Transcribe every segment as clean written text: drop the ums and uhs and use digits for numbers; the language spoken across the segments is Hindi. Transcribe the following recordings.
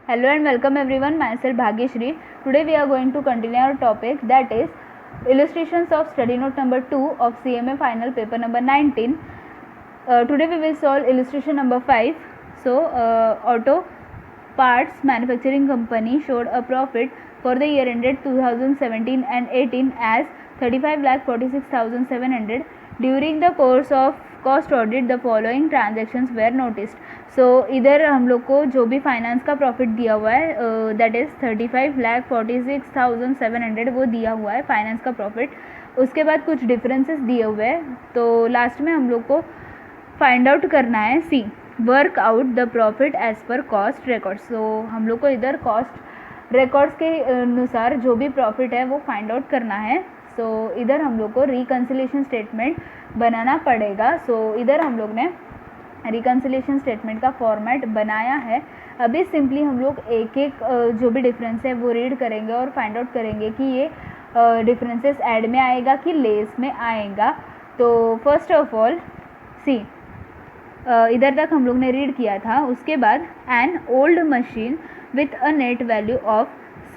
Hello and welcome everyone. Myself Bhagyashree. Today we are going to continue our topic, that is illustrations of study note number 2 of CMA final paper number 19. Today we will solve illustration number 5. So auto parts manufacturing company showed a profit for the year ended 2017 and 18 as 35,46,700. During the course of cost audit the following transactions were noticed. सो इधर हम लोग को जो भी फाइनेंस का प्रॉफिट दिया हुआ है दैट इज़ 35,46,700 वो दिया हुआ है फाइनेंस का प्रॉफिट. उसके बाद कुछ डिफरेंसेस दिए हुए हैं, तो लास्ट में हम लोग को फाइंड आउट करना है. C work out the profit as per cost records. So हम लोग को इधर कॉस्ट रिकॉर्ड्स के अनुसार जो भी प्रॉफिट है वो फाइंड आउट करना है. सो इधर हम लोग को रिकन्सिलेशन स्टेटमेंट बनाना पड़ेगा. सो इधर हम लोग ने रिकन्सिलेशन स्टेटमेंट का फॉर्मेट बनाया है. अभी सिंपली हम लोग एक एक जो भी डिफरेंस है वो रीड करेंगे और फाइंड आउट करेंगे कि ये डिफरेंसेस ऐड में आएगा कि लेस में आएगा. तो फर्स्ट ऑफ ऑल सी इधर तक हम लोग ने रीड किया था. उसके बाद an old machine with a net value of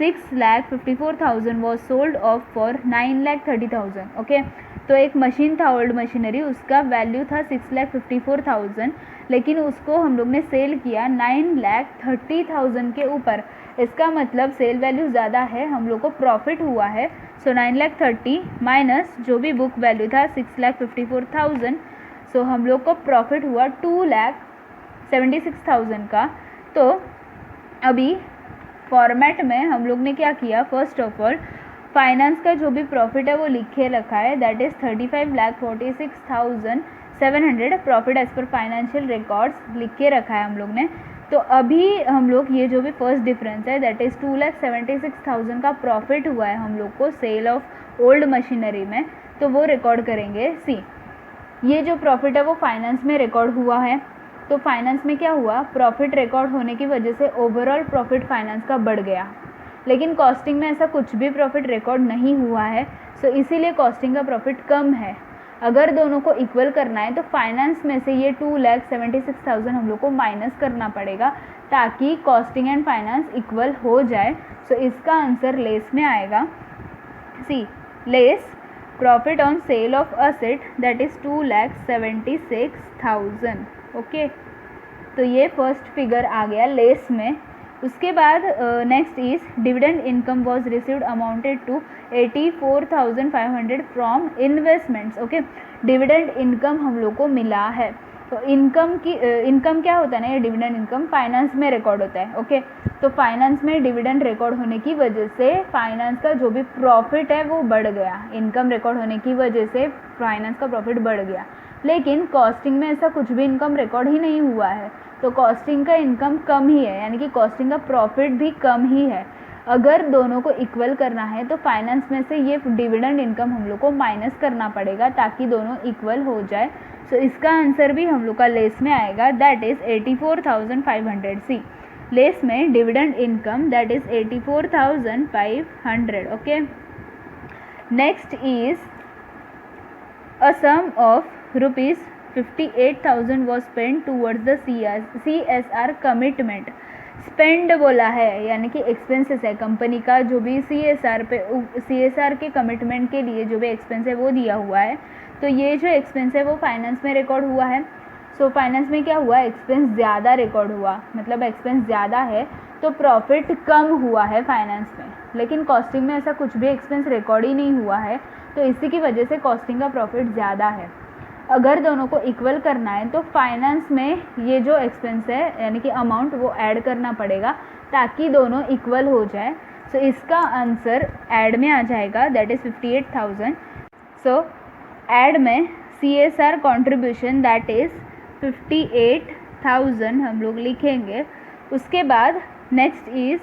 6,54,000 was sold off for 9,30,000. Okay, तो एक मशीन था ओल्ड मशीनरी, उसका वैल्यू था 6,54,000, लेकिन उसको हम लोग ने सेल किया 9,30,000 के ऊपर. इसका मतलब सेल वैल्यू ज़्यादा है, हम लोग को प्रॉफिट हुआ है. सो 9,30,000 माइनस जो भी बुक वैल्यू था 6,54,000. सो हम लोग को प्रॉफिट हुआ 2,76,000 का. तो अभी फॉर्मेट में हम लोग ने क्या किया, फर्स्ट ऑफ ऑल फाइनेंस का जो भी प्रॉफिट है वो लिखे रखा है, that is 35,46,700 profit as per financial records लिख के रखा है हम लोग ने. तो अभी हम लोग ये जो भी फर्स्ट डिफरेंस है दैट इज़ 2,76,000 का प्रॉफिट हुआ है हम लोग को सेल ऑफ ओल्ड मशीनरी में, तो वो रिकॉर्ड करेंगे. सी ये जो प्रॉफिट है वो फाइनेंस में रिकॉर्ड हुआ है. तो फाइनेंस में क्या हुआ, प्रॉफिट रिकॉर्ड होने की वजह से ओवरऑल प्रॉफिट फाइनेंस का बढ़ गया, लेकिन कॉस्टिंग में ऐसा कुछ भी प्रॉफिट रिकॉर्ड नहीं हुआ है. सो इसीलिए कॉस्टिंग का प्रॉफिट कम है. अगर दोनों को इक्वल करना है तो फाइनेंस में से ये 2,76,000 हम लोग को माइनस करना पड़ेगा ताकि कॉस्टिंग एंड फाइनेंस इक्वल हो जाए. सो इसका आंसर लेस में आएगा. C less profit on sale of asset that is 2,76,000. Okay, तो ये फर्स्ट फिगर आ गया लेस में. उसके बाद next is dividend income was received amounted to 84,500 from investments. Okay, dividend income हम लोग को मिला है. तो इनकम की इनकम क्या होता है ना, ये डिविडेंड इनकम फाइनेंस में रिकॉर्ड होता है. ओके, तो फाइनेंस में डिविडेंड रिकॉर्ड होने की वजह से फाइनेंस का जो भी प्रॉफिट है वो बढ़ गया. इनकम रिकॉर्ड होने की वजह से फाइनेंस का प्रॉफिट बढ़ गया, लेकिन कॉस्टिंग में ऐसा कुछ भी इनकम रिकॉर्ड ही नहीं हुआ है. तो कॉस्टिंग का इनकम कम ही है, यानी कि कॉस्टिंग का प्रॉफिट भी कम ही है. अगर दोनों को इक्वल करना है तो फाइनेंस में से ये डिविडेंड इनकम हम लोग को माइनस करना पड़ेगा ताकि दोनों इक्वल हो जाए. सो इसका आंसर भी हम लोग का लेस में आएगा, दैट इज़ 84,500. सी लेस में dividend income that is 84,500. Okay, next is a sum of rupees 58,000 was spend towards the CSR commitment. Spend बोला है यानी कि एक्सपेंसेस है कंपनी का, जो भी CSR के कमिटमेंट के लिए जो भी एक्सपेंस है वो दिया हुआ है. तो ये जो एक्सपेंस है वो फाइनेंस में रिकॉर्ड हुआ है. सो फाइनेंस में क्या हुआ, एक्सपेंस ज़्यादा रिकॉर्ड हुआ, मतलब एक्सपेंस ज़्यादा है तो प्रॉफिट कम हुआ है फाइनेंस में, लेकिन कॉस्टिंग में ऐसा कुछ भी एक्सपेंस रिकॉर्ड ही नहीं हुआ है. तो इसी की वजह से कॉस्टिंग का प्रॉफिट ज़्यादा है. अगर दोनों को इक्वल करना है तो फाइनेंस में ये जो एक्सपेंस है यानी कि अमाउंट वो ऐड करना पड़ेगा ताकि दोनों इक्वल हो जाए. सो इसका आंसर ऐड में आ जाएगा, दैट इज़ 58,000. सो ऐड में CSR कॉन्ट्रीब्यूशन दैट इज़ 58,000 हम लोग लिखेंगे. उसके बाद next is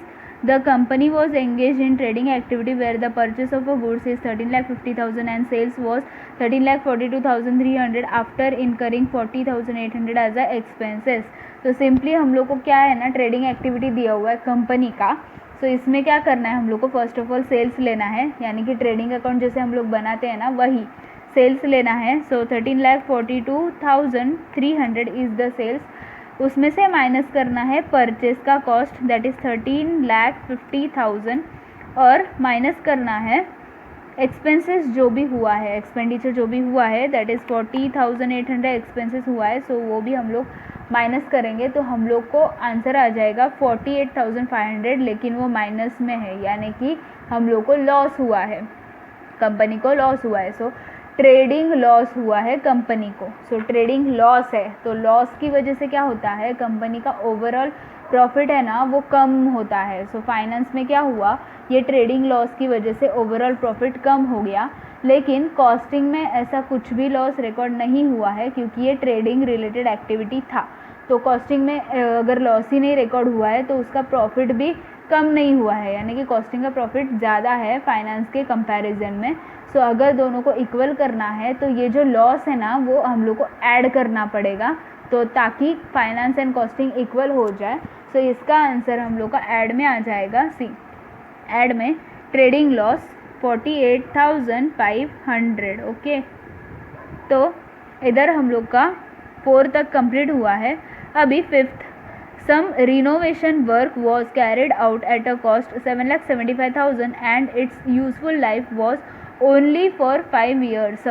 the company was engaged in trading activity where the purchase of a goods is 13,50,000 and sales was 13,42,300 after incurring 40,800 as a expenses. तो सिंपली हम लोग को क्या है ना, ट्रेडिंग एक्टिविटी दिया हुआ है कंपनी का. सो इसमें क्या करना है हम लोग को, फर्स्ट ऑफ ऑल सेल्स लेना है, यानी कि ट्रेडिंग अकाउंट जैसे हम लोग बनाते हैं ना वही सेल्स लेना है. सो 13,42,300 इज़ द सेल्स. उसमें से माइनस करना है परचेज का कॉस्ट दैट इज़ 13,50,000 और माइनस करना है एक्सपेंसेस जो भी हुआ है, एक्सपेंडिचर जो भी हुआ है दैट इज़ 40,800 एक्सपेंसेस हुआ है, सो वो भी हम लोग माइनस करेंगे तो हम लोग को आंसर आ जाएगा 48,500, लेकिन वो माइनस में है यानी कि हम लोग को लॉस हुआ है, कंपनी को लॉस हुआ है। सो ट्रेडिंग लॉस हुआ है कंपनी को, सो ट्रेडिंग लॉस है तो लॉस की वजह से क्या होता है, कंपनी का ओवरऑल प्रॉफिट है ना वो कम होता है। सो फाइनेंस में क्या हुआ, ये ट्रेडिंग लॉस की वजह से ओवरऑल प्रॉफिट कम हो गया, लेकिन कॉस्टिंग में ऐसा कुछ भी लॉस रिकॉर्ड नहीं हुआ है क्योंकि ये ट्रेडिंग रिलेटेड एक्टिविटी था। तो कॉस्टिंग में अगर लॉस ही नहीं रिकॉर्ड हुआ है तो उसका प्रॉफिट भी कम नहीं हुआ है, यानी कि कॉस्टिंग का प्रॉफिट ज़्यादा है फाइनेंस के कंपैरिजन में। सो अगर दोनों को इक्वल करना है तो ये जो लॉस है ना वो हम लोग को ऐड करना पड़ेगा, तो ताकि फाइनेंस एंड कॉस्टिंग इक्वल हो जाए। सो इसका आंसर हम लोग का ऐड में आ जाएगा सी। ऐड में ट्रेडिंग लॉस 48,500। ओके, तो इधर हम लोग का 4 तक कंप्लीट हुआ है। अभी 5th, some renovation work was carried out at a cost 7,75,000 and its useful life was only for 5 years।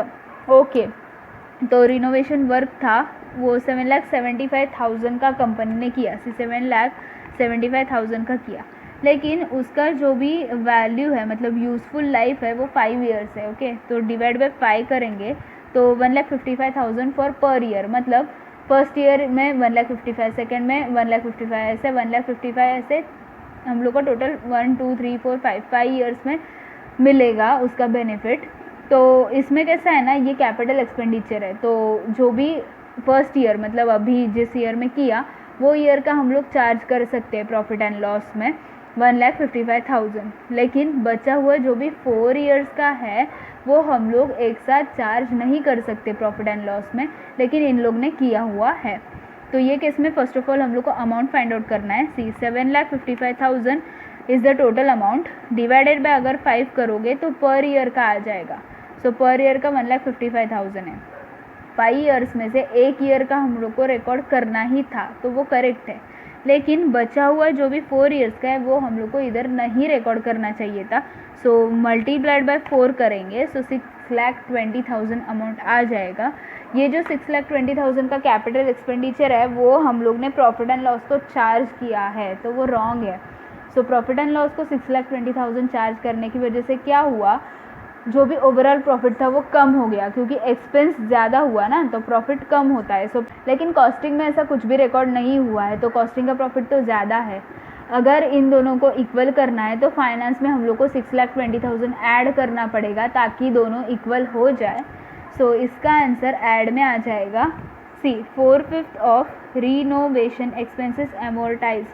Okay, तो रिनोवेशन वर्क था वो 7,75,000 का कंपनी ने किया, 7,75,000 का किया, लेकिन उसका जो भी वैल्यू है मतलब यूज़फुल लाइफ है वो 5 years है। ओके, तो डिवाइड बाय 5 करेंगे तो 1,55,000 फॉर पर ईयर, मतलब फर्स्ट ईयर में 1,55,000, सेकेंड में 1,55,000, ऐसे 1,55,000 ऐसे हम लोग का टोटल 1 2 3 4 5 ईयर्स में मिलेगा उसका बेनिफिट। तो इसमें कैसा है ना, ये कैपिटल एक्सपेंडिचर है, तो जो भी फर्स्ट ईयर मतलब अभी जिस ईयर में किया वो ईयर का हम लोग चार्ज कर सकते हैं प्रॉफिट एंड लॉस में 1,55,000, लेकिन बचा हुआ जो भी 4 years का है वो हम लोग एक साथ चार्ज नहीं कर सकते प्रॉफिट एंड लॉस में, लेकिन इन लोग ने किया हुआ है। तो ये केस में फर्स्ट ऑफ ऑल हम लोग को अमाउंट फाइंड आउट करना है। सी 7,55,000 is the total amount, divided by अगर 5 करोगे तो पर ईयर का आ जाएगा। सो पर ईयर का 1,55,000 है, 5 years में से एक ईयर का हम लोग को रिकॉर्ड करना ही था तो वो करेक्ट है, लेकिन बचा हुआ जो भी 4 years का है वो हम लोग को इधर नहीं रिकॉर्ड करना चाहिए था। सो मल्टीप्लाइड बाय 4 करेंगे, सो 6,20,000 अमाउंट आ जाएगा। ये जो 6,20,000 का कैपिटल एक्सपेंडिचर है वो हम लोग ने प्रॉफिट एंड लॉस को चार्ज किया है तो वो रॉन्ग है। सो प्रॉफिट एंड लॉस को 6,20,000 चार्ज करने की वजह से क्या हुआ, जो भी ओवरऑल प्रॉफिट था वो कम हो गया क्योंकि एक्सपेंस ज़्यादा हुआ ना तो प्रॉफिट कम होता है। सो लेकिन कॉस्टिंग में ऐसा कुछ भी रिकॉर्ड नहीं हुआ है तो कॉस्टिंग का प्रॉफिट तो ज़्यादा है। अगर इन दोनों को इक्वल करना है तो फाइनेंस में हम लोग को 6,20,000 ऐड करना पड़ेगा ताकि दोनों इक्वल हो जाए। सो इसका आंसर ऐड में आ जाएगा C. 4/5 of renovation expenses amortized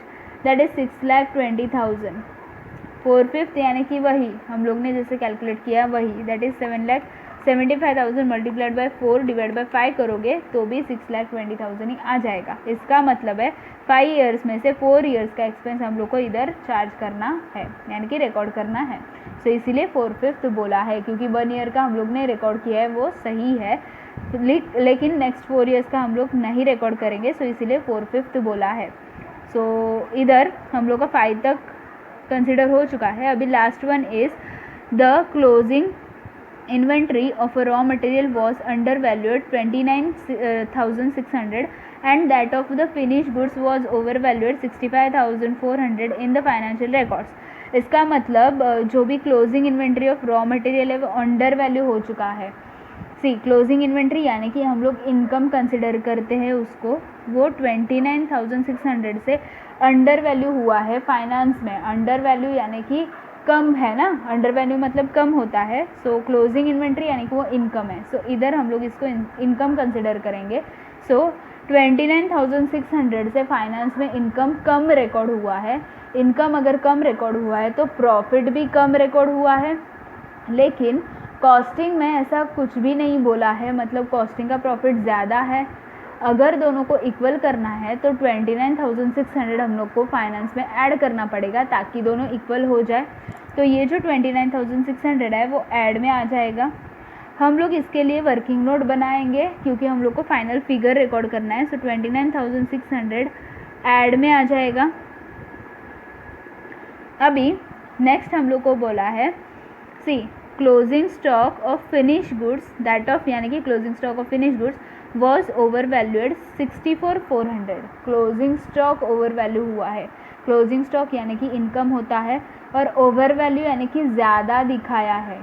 that is 6,20,000। 4/5 यानी कि वही हम लोग ने जैसे कैलकुलेट किया वही, that is 7,75,000 multiplied by 4 divide by 5 करोगे तो भी 6,20,000 ही आ जाएगा। इसका मतलब है 5 years में से 4 years का एक्सपेंस हम लोग को इधर चार्ज करना है यानी कि रिकॉर्ड करना है। सो इसीलिए 4/5 बोला है क्योंकि 1 year का हम लोग ने रिकॉर्ड किया है वो सही है, लेकिन नेक्स्ट 4 years का हम लोग नहीं रिकॉर्ड करेंगे, सो इसीलिए 4/5 बोला है। सो इधर हम लोग का 5 तक कंसिडर हो चुका है। अभी last one is the closing inventory of a raw material was under valued 29,600 and that of the finish goods was over valued 65,400 in the financial records. इसका मतलब जो भी closing inventory of raw material है वो अंडर वैल्यू हो चुका है। सी क्लोजिंग इन्वेंट्री यानी कि हम लोग इनकम कंसिडर करते हैं उसको, वो 29,600 से अंडर वैल्यू हुआ है फाइनेंस में। अंडर वैल्यू यानी कि कम है ना, अंडर वैल्यू मतलब कम होता है। सो क्लोजिंग इन्वेंट्री यानी कि वो इनकम है। सो इधर हम लोग इसको इनकम कंसिडर करेंगे। सो 29,600 से फाइनेंस में इनकम कम रिकॉर्ड हुआ है। इनकम अगर कम रिकॉर्ड हुआ है तो प्रॉफिट भी कम रिकॉर्ड हुआ है, लेकिन कॉस्टिंग में ऐसा कुछ भी नहीं बोला है, मतलब कॉस्टिंग का प्रॉफिट ज़्यादा है। अगर दोनों को इक्वल करना है तो 29,600 हम लोग को फाइनेंस में ऐड करना पड़ेगा ताकि दोनों इक्वल हो जाए। तो ये जो 29,600 है वो ऐड में आ जाएगा। हम लोग इसके लिए वर्किंग नोट बनाएंगे क्योंकि हम लोग को फाइनल फिगर रिकॉर्ड करना है। सो 29,600 ऐड में आ जाएगा। अभी नेक्स्ट हम लोग को बोला है C closing stock of finish goods that of, यानी कि closing stock of finish goods was over valued 64,400। Closing stock over value हुआ है। क्लोजिंग स्टॉक यानी कि इनकम होता है और ओवर वैल्यू यानी कि ज़्यादा दिखाया है,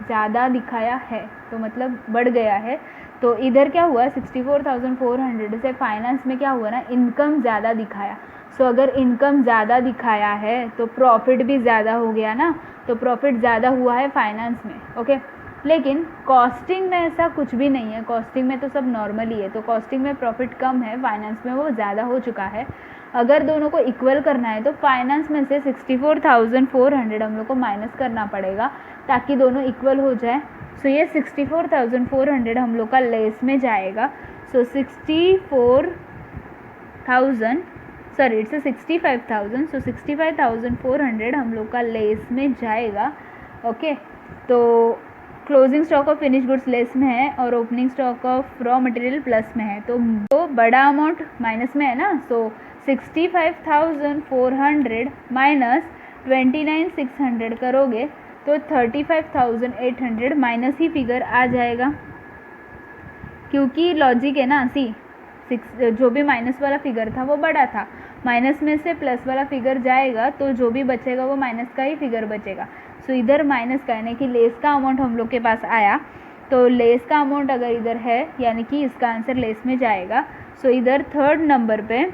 ज़्यादा दिखाया है तो मतलब बढ़ गया है। तो इधर क्या हुआ 64,400 से फाइनेंस में क्या हुआ ना, इनकम ज़्यादा दिखाया। सो अगर इनकम ज़्यादा दिखाया है तो प्रॉफिट भी ज़्यादा हो गया ना, तो प्रॉफिट ज़्यादा हुआ है फाइनेंस में। ओके, लेकिन कॉस्टिंग में ऐसा कुछ भी नहीं है। कॉस्टिंग में तो सब नॉर्मल ही है, तो कॉस्टिंग में प्रॉफिट कम है, फाइनेंस में वो ज़्यादा हो चुका है। अगर दोनों को इक्वल करना है तो फाइनेंस में से 64,400 हम लोग को माइनस करना पड़ेगा ताकि दोनों इक्वल हो जाए। सो ये 64,400 हम लोग का लेस में जाएगा। सो 65,000 सो 65,400 हम लोग का लेस में जाएगा। ओके, तो closing stock of finish goods less में है और opening stock of raw material plus में है, तो बड़ा अमाउंट माइनस में है ना। सो 65,400 माइनस 29,600 करोगे तो 35,800 माइनस ही फिगर आ जाएगा, क्योंकि लॉजिक है ना। सी जो भी माइनस वाला फिगर था वो बड़ा था, माइनस में से प्लस वाला फिगर जाएगा तो जो भी बचेगा वो माइनस का ही फिगर बचेगा। सो इधर माइनस का यानी कि लेस का अमाउंट हम लोग के पास आया, तो लेस का अमाउंट अगर इधर है यानी कि इसका आंसर लेस में जाएगा। सो इधर थर्ड नंबर पे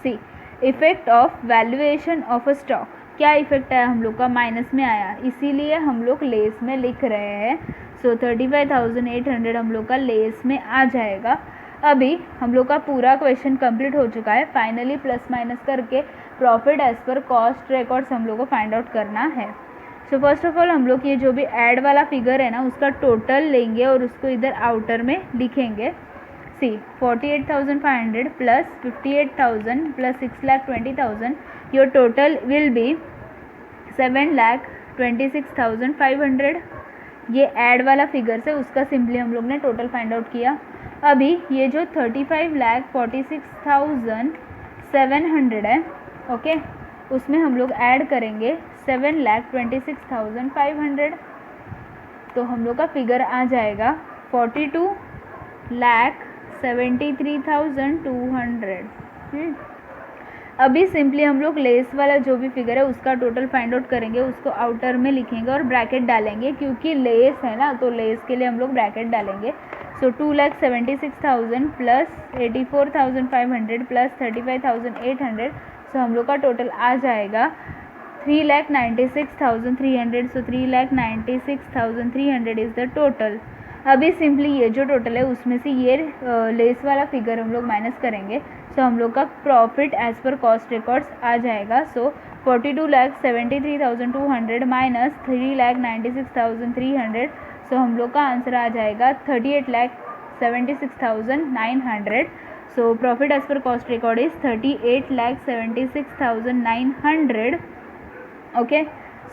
C effect of valuation of a stock, क्या इफेक्ट आया हम लोग का, माइनस में आया, इसीलिए हम लोग लेस में लिख रहे हैं। सो 35,800 हम लोग का लेस में आ जाएगा। अभी हम लोग का पूरा क्वेश्चन कंप्लीट हो चुका है। फाइनली प्लस माइनस करके profit as per cost records हम लोग को फाइंड आउट करना है। सो फर्स्ट ऑफ ऑल हम लोग ये जो भी ऐड वाला फिगर है ना उसका टोटल लेंगे और उसको इधर आउटर में लिखेंगे। सी 48,500 plus 58,000 plus 6,20,000, your total will be 7,26,500। ये ऐड वाला फिगर से उसका सिंपली हम लोग ने टोटल फाइंड आउट किया। अभी ये जो 35,46,700 है, ओके, उसमें हम लोग ऐड करेंगे 7,26,500, तो हम लोग का फिगर आ जाएगा 42,73,200। अभी सिंपली हम लोग लेस वाला जो भी फिगर है उसका टोटल फाइंड आउट करेंगे, उसको आउटर में लिखेंगे और ब्रैकेट डालेंगे, क्योंकि लेस है ना तो लेस के लिए हम लोग ब्रैकेट डालेंगे। सो 2,76,000 प्लस 84,500 प्लस 35,800, सो हम लोग का टोटल आ जाएगा 3,96,300। सो 3,96,300 इज़ द टोटल। अभी सिंपली ये जो टोटल है उसमें से ये लेस वाला फिगर हम लोग माइनस करेंगे। सो हम लोग का profit as per cost records आ जाएगा। सो 42,73,200 माइनस 3,96,300, सो हम लोग का आंसर आ जाएगा 38,76,900। So profit as per cost record is 38,76,900। Okay,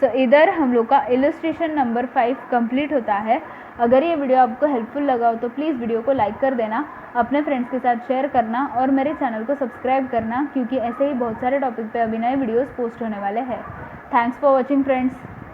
so इधर हम लोग का इलस्ट्रेशन नंबर 5 कंप्लीट होता है। अगर ये वीडियो आपको हेल्पफुल लगा हो तो प्लीज़ वीडियो को लाइक कर देना, अपने फ्रेंड्स के साथ शेयर करना और मेरे चैनल को सब्सक्राइब करना, क्योंकि ऐसे ही बहुत सारे टॉपिक पे अभी नए वीडियोस पोस्ट होने वाले हैं। Thanks for watching friends.